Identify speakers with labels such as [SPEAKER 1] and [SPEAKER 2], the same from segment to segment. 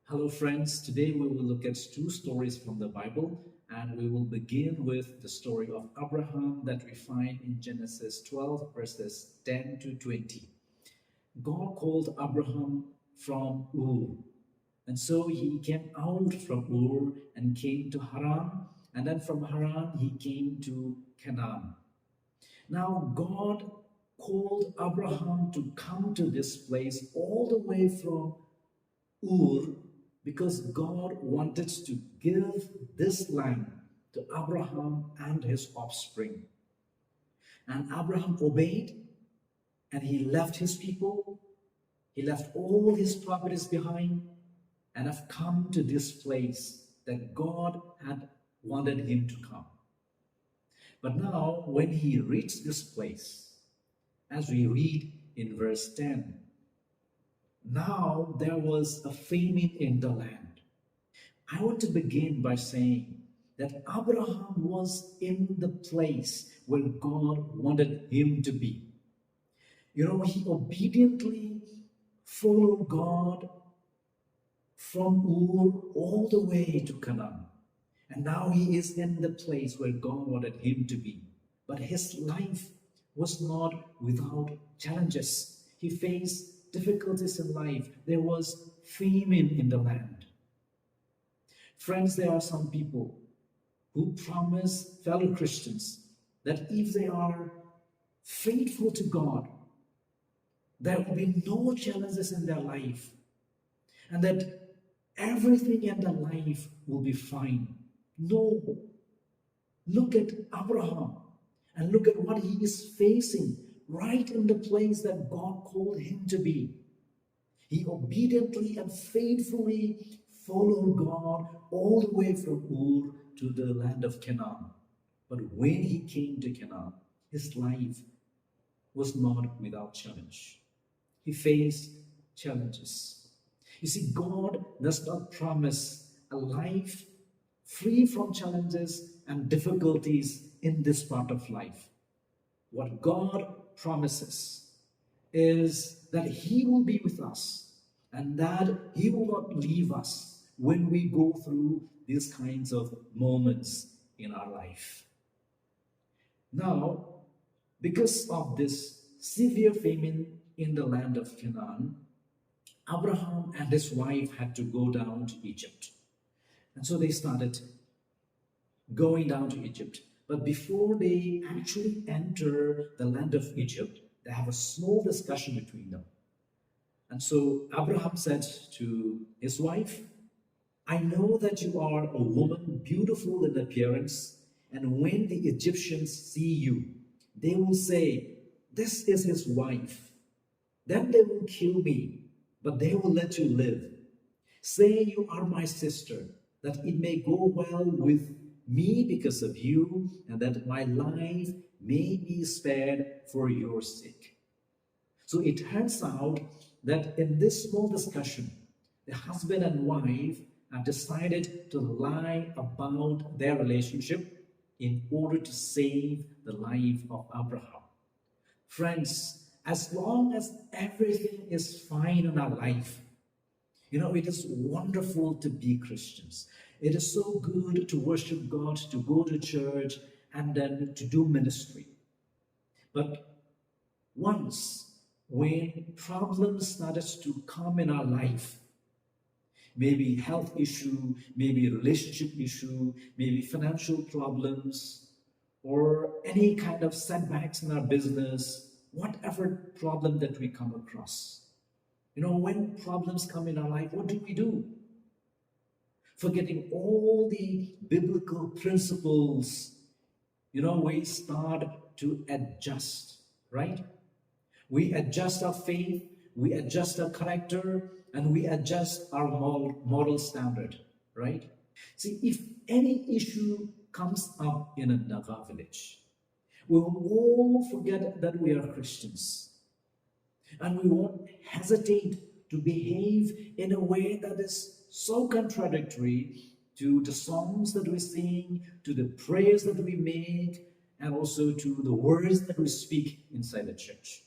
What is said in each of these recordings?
[SPEAKER 1] Hello, friends. Today we will look at two stories from the Bible, and we will begin with the story of Abraham that we find in Genesis 12, verses 10 to 20. God called Abraham from Ur, and so he came out from Ur and came to Haran, and then from Haran he came to Canaan. Now, God called Abraham to come to this place all the way from Ur because God wanted to give this land to Abraham and his offspring. And Abraham obeyed and he left his people, he left all his properties behind and have come to this place that God had wanted him to come. But now, when he reached this place, as we read in verse 10, now there was a famine in the land. I want to begin by saying that Abraham was in the place where God wanted him to be. He obediently followed God from Ur all the way to Canaan. And now he is in the place where God wanted him to be. But his life was not without challenges. He faced difficulties in life. There was famine in the land. Friends, there are some people who promise fellow Christians that if they are faithful to God, there will be no challenges in their life, and that everything in their life will be fine. No. Look at Abraham and look at what he is facing right in the place that God called him to be. He obediently and faithfully followed God all the way from Ur to the land of Canaan. But when he came to Canaan, his life was not without challenge. He faced challenges. You see, God does not promise a life free from challenges and difficulties in this part of life. What God promises is that he will be with us and that he will not leave us when we go through these kinds of moments in our life. Now, because of this severe famine in the land of Canaan, Abraham and his wife had to go down to Egypt. And so they started going down to Egypt. But before they actually enter the land of Egypt, they have a small discussion between them. And so Abraham said to his wife, I know that you are a woman beautiful in appearance, and when the Egyptians see you, they will say, this is his wife. Then they will kill me, but they will let you live. Say you are my sister, that it may go well with me because of you, and that my life may be spared for your sake. So it turns out that in this small discussion, the husband and wife have decided to lie about their relationship in order to save the life of Abraham. Friends, as long as everything is fine in our life, it is wonderful to be Christians. It is so good to worship God, to go to church, and then to do ministry. But once when problems started to come in our life, maybe health issue, maybe relationship issue, maybe financial problems, or any kind of setbacks in our business, whatever problem that we come across. When problems come in our life, what do? Forgetting all the biblical principles, we start to adjust, right? We adjust our faith, we adjust our character, and we adjust our moral standard, right? See, if any issue comes up in a Naga village, we will all forget that we are Christians. And we won't hesitate to behave in a way that is so contradictory to the songs that we sing, to the prayers that we make, and also to the words that we speak inside the church.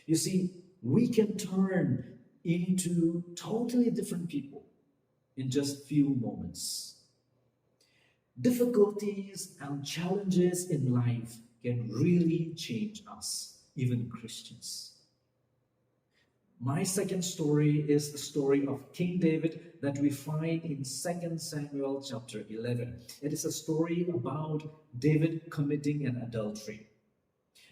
[SPEAKER 1] You see, we can turn into totally different people in just few moments. Difficulties and challenges in life can really change us, even Christians. My second story is the story of King David that we find in 2 Samuel chapter 11. It is a story about David committing an adultery.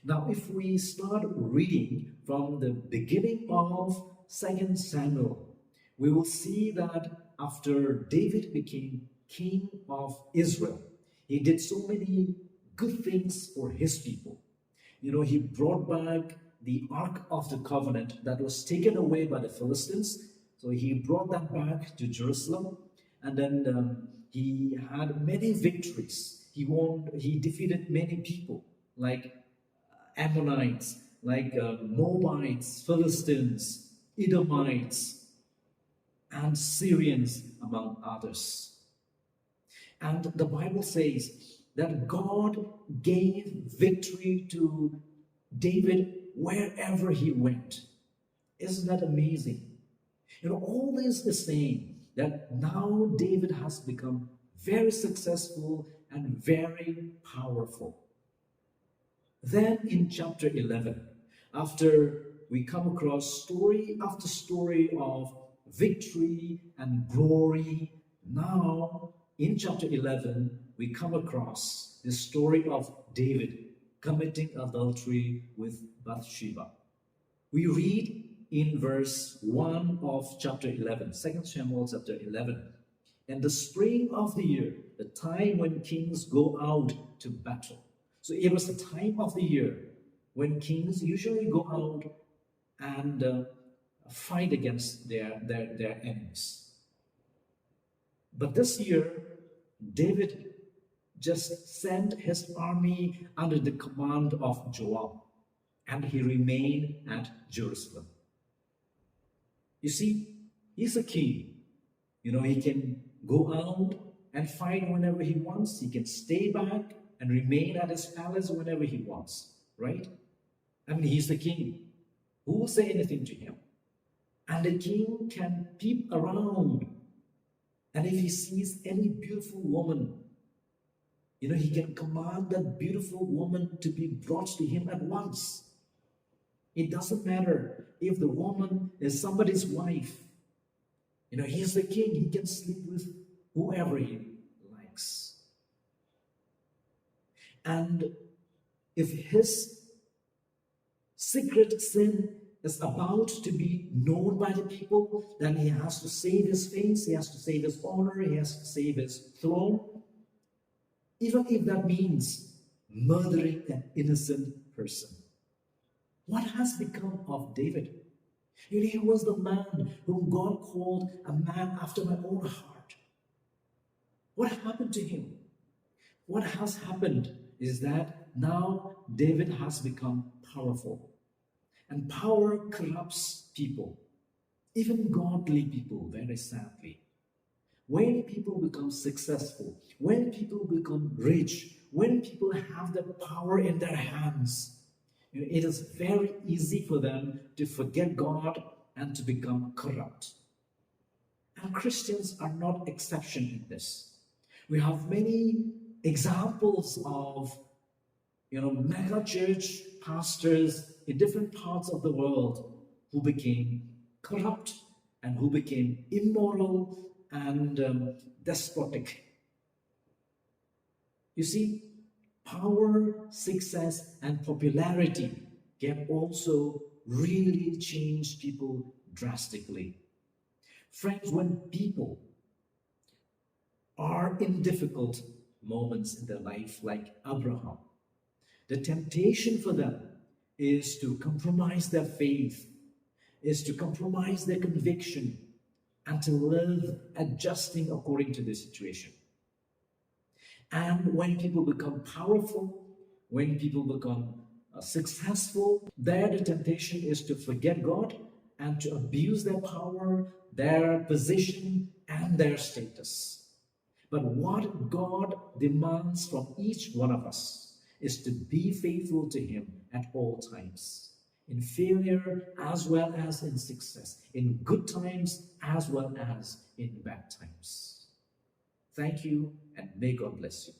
[SPEAKER 1] Now, if we start reading from the beginning of 2 Samuel, we will see that after David became king of Israel, he did so many good things for his people. He brought back the Ark of the Covenant that was taken away by the Philistines. So he brought that back to Jerusalem. And then he had many victories. He defeated many people like Ammonites, like Moabites, Philistines, Edomites, and Syrians, among others. And the Bible says that God gave victory to David wherever he went. Isn't that amazing? All this is saying that now David has become very successful and very powerful. Then in chapter 11, after we come across story after story of victory and glory, now in chapter 11, we come across the story of David committing adultery with Bathsheba. We read in verse 1 of chapter 11, 2 Samuel chapter 11. In the spring of the year, the time when kings go out to battle. So it was the time of the year when kings usually go out and fight against their enemies. But this year, David just sent his army under the command of Joab, and he remained at Jerusalem. You see, he's a king. He can go out and fight whenever he wants. He can stay back and remain at his palace whenever he wants, right? He's the king. Who will say anything to him? And the king can peep around. And if he sees any beautiful woman, he can command that beautiful woman to be brought to him at once. It doesn't matter if the woman is somebody's wife. He's the king. He can sleep with whoever he likes. And if his secret sin is about to be known by the people, then he has to save his face, he has to save his honor, he has to save his throne. Even if that means murdering an innocent person. What has become of David? He was the man whom God called a man after my own heart. What happened to him? What has happened is that now David has become powerful. And power corrupts people, even godly people, very sadly. When people become successful, when people become rich, when people have the power in their hands, it is very easy for them to forget God and to become corrupt. And Christians are not exception in this. We have many examples of mega church pastors in different parts of the world who became corrupt and who became immoral and despotic. You see, power, success, and popularity can also really change people drastically. Friends, when people are in difficult moments in their life, like Abraham, the temptation for them is to compromise their faith, is to compromise their conviction, and to live adjusting according to the situation. And when people become powerful, when people become successful, there the temptation is to forget God and to abuse their power, their position, and their status. But what God demands from each one of us is to be faithful to Him at all times. in failure as well as in success, in good times as well as in bad times. Thank you, and may God bless you.